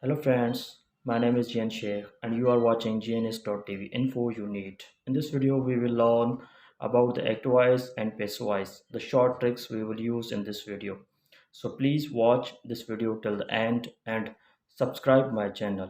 Hello friends, my name is Jian Sheikh and you are watching GNS.tv info you need. In this video we will learn about the activize and passivize, the short tricks we will use in this video. So please watch this video till the end and subscribe my channel.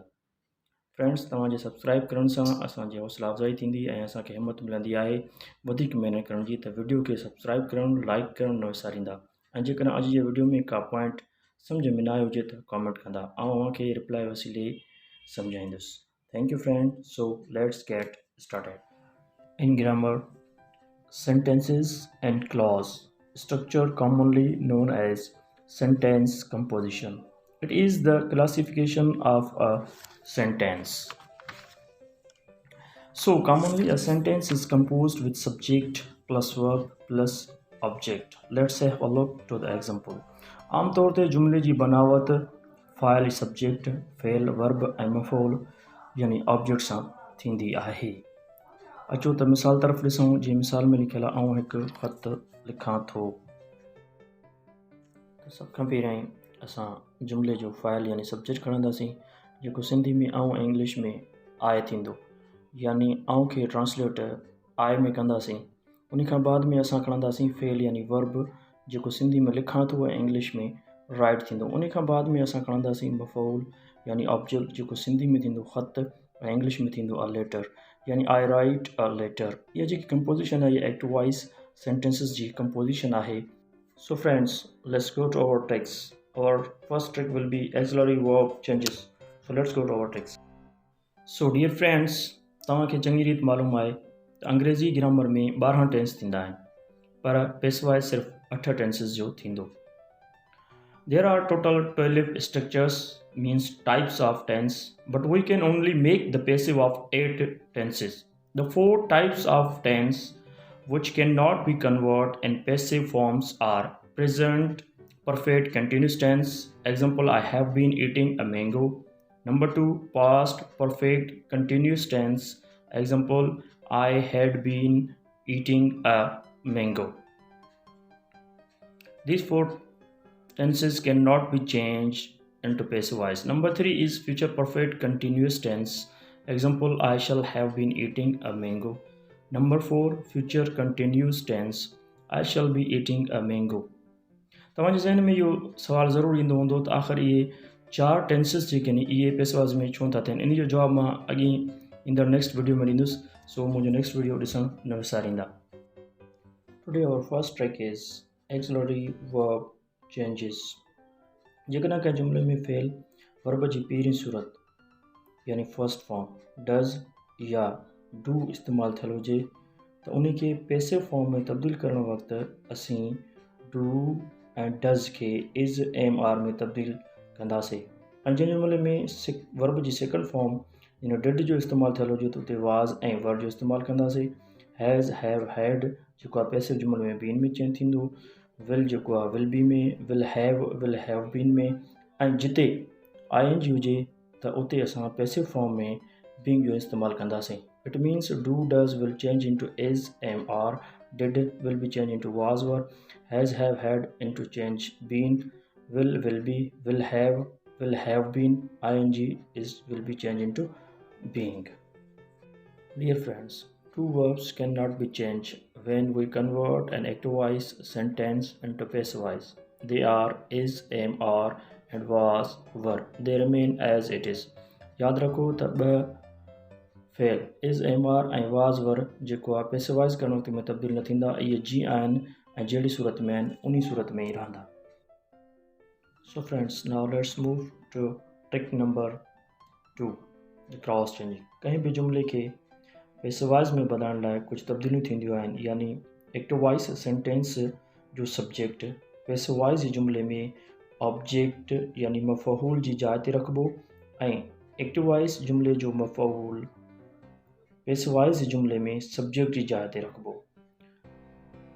Friends, तव्हांजे subscribe करण सां असांजी हौसला अफ़ज़ाई थींदी ऐं असांखे हिम्मत मिलंदी आहे वधीक महिनत करण जी। त वीडियो खे सब्सक्राइब करण लाइक करण न विसारींदा ऐं जेकॾहिं अॼु जे वीडियो में का पॉइंट सम्झ में न आयो हुजे त कमेंट कंदा ऐं अव्हांखे रिप्लाई वसीले सम्झाईंदुसि। Thank you friend. So let's get started. In grammar, sentences and clause structure commonly known as sentence composition. It is the classification of a sentence. So commonly a sentence is composed with subject plus verb plus object. Let's have a look to the example. आमतौर ते जुमले जी बनावट file subject fail verb ऐं मफ़ूल यानी object सां थींदी आहे। अचो त मिसाल तरफ़ ॾिसूं। जी मिसाल में लिखियल आहे आउं हिकु ख़त लिखां थो। त सभ खां पहिरियों असां जुमले जो फाइल यानी सब्जेक्ट खणंदासीं जेको सिंधी में आउं ऐं इंग्लिश में आए थींदो, यानी आउं खे ट्रांसलेट आए में कंदासीं। उन खां बाद में असां खणंदासीं फेल यानी वर्ब जेको सिंधी में लिखां थो ऐं इंग्लिश में राइट थींदो। उन खां बाद में असां खणंदासीं मफ़ूल यानी ऑब्जेक्ट जेको सिंधी में थींदो ख़त ऐं इंग्लिश में थींदो अ लेटर यानी आई राइट अ लेटर। इहा जेकी कंपोज़िशन आहे इहा एक्टिवाइज़ सेंटेंसिस जी कंपोज़िशन आहे। So friends, let's go to our tricks. Our first trick will be auxiliary verb changes. So let's go to our tricks. So dear friends, तव्हांखे चङी रीति मालूम आहे त अंग्रेज़ी ग्रामर में 12 टेंस थींदा आहिनि, पर पेशवाइज़ सिर्फ़ु 8 टेंसिस जो थींदो। There are total 12 structures, means types of tense, but we can only make the passive of 8 tenses. The 4 types of tense which cannot be converted in passive forms are present perfect continuous tense, example I have been eating a mango. Number 2, past perfect continuous tense, example I had been eating a mango. These 4 tenses cannot be changed into passive voice. Number 3 is future perfect continuous tense, example I shall have been eating a mango. Number 4 future continuous tense, I shall be eating a mango. तव्हांजे ज़हन में इहो सवाल ज़रूरु ईंदो हूंदो त आख़िर इहे 4 टेंसिस जेके आहिनि इहे पेशिव वॉइस में छो था थियनि। इन जो जवाबु मां अॻे ईंदड़ नेक्स्ट वीडियो में ॾींदुसि, सो मुंहिंजो नेक्स्ट वीडियो ॾिसणु न विसारींदा। Today our first trick is auxiliary verb changes. जेकॾहिं कंहिं जुमिले में फेल वर्ब जी पहिरीं सूरत यानी फर्स्ट फॉर्म डज़ या डू इस्तेमालु थियल हुजे त उन खे पैसिव फॉर्म में तब्दील करण वक़्तु असीं डू ऐं डज़ खे इज़ एम आर में तब्दील कंदासीं। ऐं जंहिं जुमिले में वर्ब जी सेकंड फॉर्म यानी डिड जो इस्तेमालु थियल हुजे त उते वाज़ ऐं वर जो इस्तेमालु कंदासीं। हैज़ हैव हैड जेको आहे पैसिव जुमिले में बीन में चेंज थींदो, विल जेको आहे विल बी में, विल हैव बीन में, ऐं जिते आई एन जी हुजे त उते असां पैसिव फॉर्म में बींग जो इस्तेमालु कंदासीं। It means do does will change into is am are, did will be changed into was were, has have had into change been, will be, will have been, ing is will be changed into being. Dear friends, two verbs cannot be changed when we convert an active voice sentence into passive voice. They are is, am, are and was, were. They remain as it is. याद रखो त fail is am R ऐं वाज़ वर जेको आहे पेसिवाइज़ करण वक़्त में तब्दील न थींदा। इहे जीअं आहिनि ऐं जहिड़ी सूरत में आहिनि उन सूरत में ई रहंदा। So friends, now let's move to trick number 2, the cross changing. कंहिं बि जुमिले खे पेसिवाइज़ में बदलण लाइ कुझु तब्दीलियूं थींदियूं आहिनि, यानी एक्टिवाइज़ सेंटेंस जो सब्जेक्ट पेसिवाइज़ जुमिले में ऑब्जेक्ट यानी मफ़ऊल जी जाइ ते रखिबो ऐं एक्टिवाइज़ जुमिले जो मफ़ऊल पेसिवाइज़ जुमिले में सब्जेक्ट जी जाइ ते रखिबो।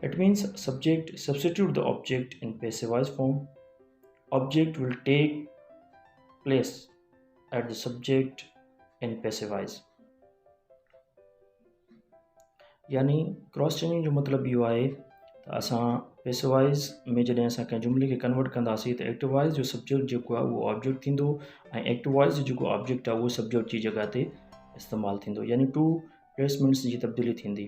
It means subject substitute the object in passivize form, object will take place at the subject in passivize. यानी क्रॉस चेंजिंग जो मतिलबु इहो आहे त असां पैसिव वॉइस में जॾहिं असां कंहिं जुमिले खे कन्वर्ट कंदासीं त एक्टिव वॉइस जो सब्जेक्ट जेको आहे उहो ऑब्जेक्ट थींदो ऐं एक्टिव वॉइस जो जेको ऑब्जेक्ट आहे उहो सब्जेक्ट जी जॻह ते इस्तेमालु थींदो, यानी टू प्लेसमेंट्स जी तब्दीली थींदी।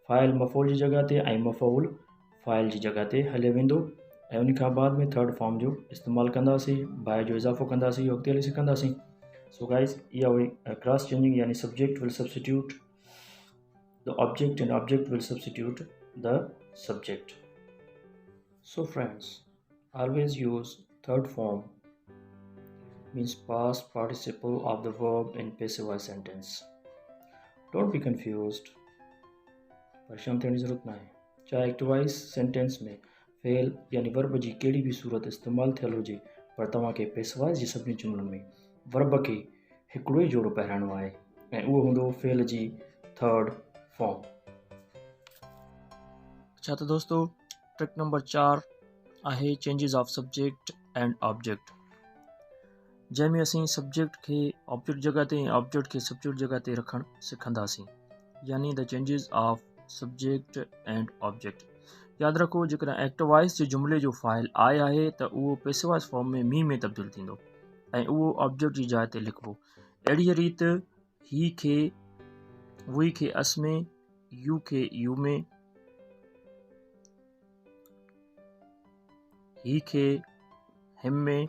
फ़ाइल मफ़ूल जी जॻह ते ऐं मफ़ूल फ़ाइल जी जॻह ते हलियो वेंदो ऐं उन खां बाद में थर्ड फॉर्म जो इस्तेमालु कंदासीं, बाय जो इज़ाफ़ो कंदासीं, अॻिते हली सिखंदासीं। सो गाइस, इहा हुई क्रॉस चेंजिंग, यानी subject will substitute the object and object will substitute the subject. So friends, always use third form, means past participle of the verb in passive voice sentence. Don't be confused, परेशान थियण जी ज़रूरत न आहे। चाहे active voice sentence में fail यानी verb जी कहिड़ी बि सूरत इस्तेमालु थियल हुजे, पर तव्हांखे पेसिव वॉइस जी सभिनी जुमलनि में वर्ब खे हिकिड़ो ई जोड़ो पहिराइणो आहे ऐं उहो हूंदो फेल जी थर्ड फॉर्म। अच्छा, तो दोस्तों ट्रिक नंबर 4 आहे changes of subject and object, जंहिंमें असीं सब्जेक्ट खे ऑब्जेक्ट जॻह ते ऐं ऑब्जेक्ट खे सब्जेक्ट जॻह ते रखणु सिखंदासीं, यानी the changes of subject and object. यादि रखो, जेकॾहिं एक्टिव वॉइस जे जुमिले जो फ़ाइल आए आहे त उहो पैसिव वॉइस फॉर्म में मी में तब्दील थींदो ऐं उहो ऑब्जेक्ट जी जाइ ते लिखिबो। अहिड़ीअ रीति ही खे वी खे अस में, यू खे यू में, ही खे हिम में,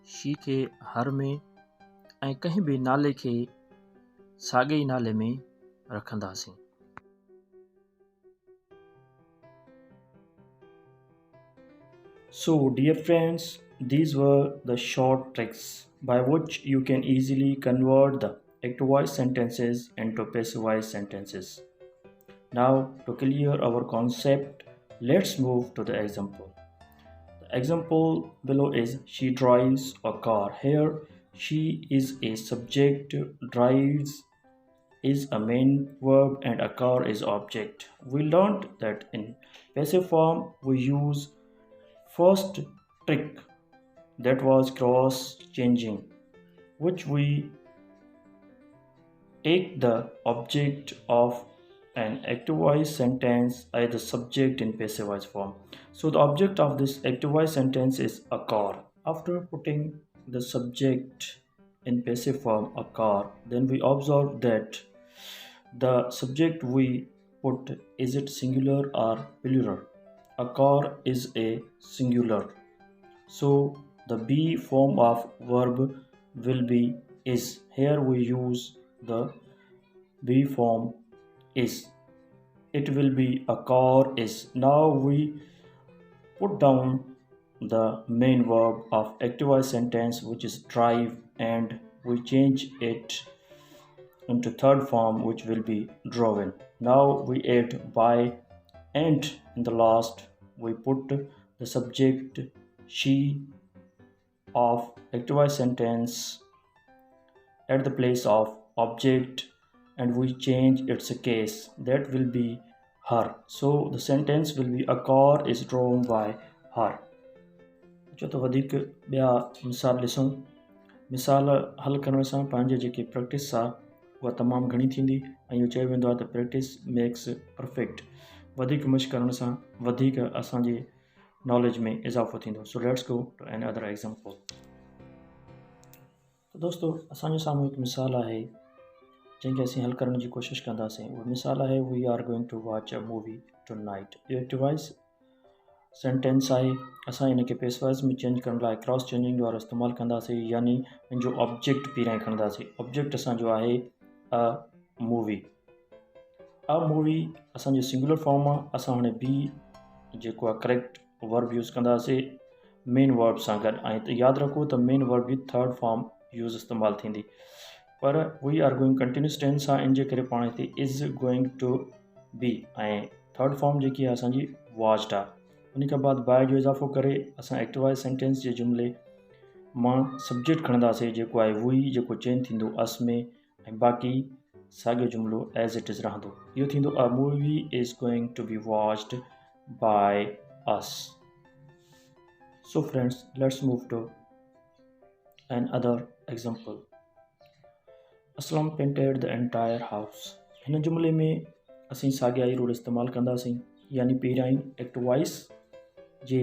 शी खे हर में ऐं कंहिं बि नाले खे साॻे ई नाले में रखंदासीं। So dear friends, these were the short tricks by which you can easily convert the active voice sentences into passive voice sentences. Now, to clear our concept, let's move to the example. The example below is she drives a car. Here, she is a subject, drives is a main verb, and a car is object. We learned that in passive form we use first trick, that was cross changing, which we take the object of an active voice sentence as the subject in passive voice form. So the object of this active voice sentence is a car. After putting the subject in passive form, a car, then we observe that the subject we put, is it singular or plural? A car is a singular, so the be form of verb will be is. Here we use the be form is. It will be a car is. Now we put down the main verb of active voice sentence, which is drive, and we change it into third form, which will be driven. Now we add by, and in the last we put the subject she of active voice sentence at the place of object, and we change its case, that will be her. So the sentence will be a car is drawn by her. जो तो वधीक ॿिया मिसाल ॾिसूं। मिसाल हल करण सां पंहिंजे जेकी प्रैक्टिस आहे उहा तमामु घणी थींदी ऐं इहो चयो वेंदो आहे त प्रैक्टिस मेक्स परफेक्ट। वधीक मश्क करण सां वधीक असांजे नॉलेज में इज़ाफ़ो थींदो। So let's go to another example. तो दोस्तों, असांजे साम्हूं हिकु मिसाल आहे जंहिंखे असीं हल करण जी कोशिशि कंदासीं। उहा मिसाल आहे we are going to watch a movie tonight. इहो एक्टिव वॉइस सेंटेंस आहे। असां इन खे पेसिव वॉइस में चेंज करण लाइ क्रॉस चेंजिंग वारो इस्तेमालु कंदासीं, यानी पंहिंजो ऑब्जेक्ट पहिरियां खणंदासीं। ऑब्जेक्ट असांजो आहे अ मूवी। अ मूवी असांजो सिंगुलर फॉर्म आहे। असां हाणे बी जेको आहे करेक्ट वर्ब यूज़ कंदासीं मेन वर्ब सां गॾु, ऐं यादि रखो त मेन वर्ब जी थर्ड फॉर्म यूज़ इस्तेमालु थींदी। पर we are going continuous tense आहे, इन जे करे पाण हिते इज़ गोइंग टू बी, ऐं थर्ड फॉर्म जेकी आहे असांजी वॉच्ड आहे। उन खां बाद बाय जो इज़ाफ़ो करे असां एक्टिव वॉइस सेंटेंस जे जुमिले मां सब्जेक्ट खणंदासीं जेको आहे वी, जेको चेंज थींदो अस में, ऐं बाक़ी साॻियो जुमिलो एज़ इट इज़ रहंदो। इहो थींदो a movie is going to be watched by us. So friends, let's move to another example. Aslam painted the entire house. हिन जुमिले में असीं साॻियाई रूल इस्तेमालु कंदासीं, यानी पहिरियां एक्ट वाइस जे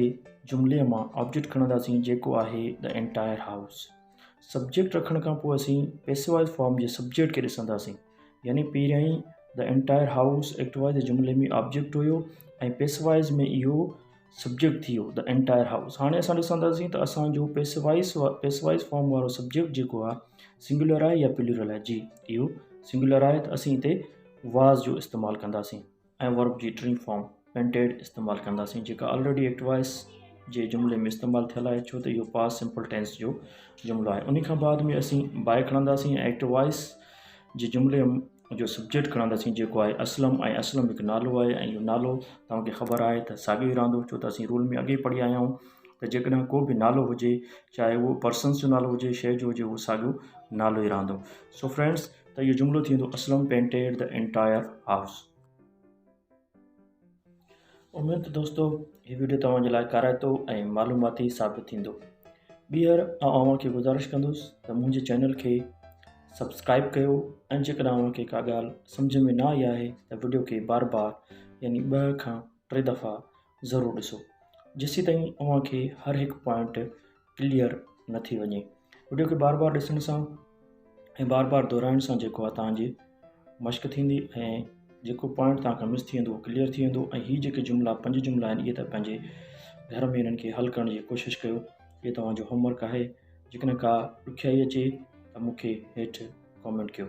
जुमले मां ऑब्जेक्ट खणंदासीं जेको आहे द एंटायर हाउस। सब्जेक्ट रखण खां पोइ असीं पैसिवाइज़ फॉर्म जे सब्जेक्ट खे ॾिसंदासीं, यानी पहिरियां ई the entire house act wise जे जुमले में ऑब्जेक्ट हुयो ऐं पैसिवाइज़ में इहो सब्जेक्ट थी वियो द एंटायर हाउस। हाणे असां ॾिसंदासीं त असांजो पैसिवाइज़ फॉर्म वारो सब्जेक्ट जेको आहे सिंगुलर आहे या प्लूरल आहे। जी इहो सिंगुलर आहे त असीं हिते वाज़ जो इस्तेमालु कंदासीं ऐं verb G T form painted इस्तेमालु कंदासीं, जेका ऑलरेडी एक्ट वाइज़ जे जुमले में इस्तेमालु थियल आहे, छो त इहो पास्ट सिंपल टेंस जो जुमिलो आहे। उन खां बाद में असीं बाय खणंदासीं ऐं एक्ट वाइज़ जे जुमले जो सब्जेक्ट खणंदासीं जेको आहे असलम, ऐं असलम हिकु नालो आहे ऐं इहो नालो तव्हांखे ख़बर आहे त साॻियो ई रहंदो, छो त असीं रूल में अॻे पढ़ी आया आहियूं त जेकॾहिं को बि नालो हुजे, चाहे उहो पर्सन्स जो नालो हुजे, शइ जो हुजे, उहो साॻियो नालो ई रहंदो। सो फ्रेंड्स, त इहो जुमिलो थी वेंदो Aslam painted the entire house. उमेद दोस्तों हीउ वीडियो तव्हांजे लाइ काराइतो ऐं मालूमाती साबित थींदो। ॿीहर अव्हांखे गुज़ारिश कंदुसि त मुंहिंजे चैनल खे सब्सक्राइब कयो ऐं जेकॾहिं अव्हांखे का ॻाल्हि सम्झ में न आई आहे त वीडियो खे बार बार यानी 2 खां 3 दफ़ा ज़रूरु ॾिसो, जेसीं ताईं अव्हांखे हर हिकु पॉइंट क्लियर न थी वञे। वीडियो खे बार बार ॾिसण सां ऐं बार बार दोहराइण सां जेको आहे तव्हांजी मश्क थींदी ऐं जेको पॉइंट तव्हांखां मिस थी वेंदो क्लियर थी वेंदो। ऐं हीअ जेके जुमिला 5 जुमिला आहिनि इहे त पंहिंजे घर में इन्हनि खे हल करण जी कोशिशि कयो। इहो तव्हांजो होमवर्क आहे। जेकॾहिं का ॾुखियाई अचे त मूंखे हेठि कॉमेंट कयो।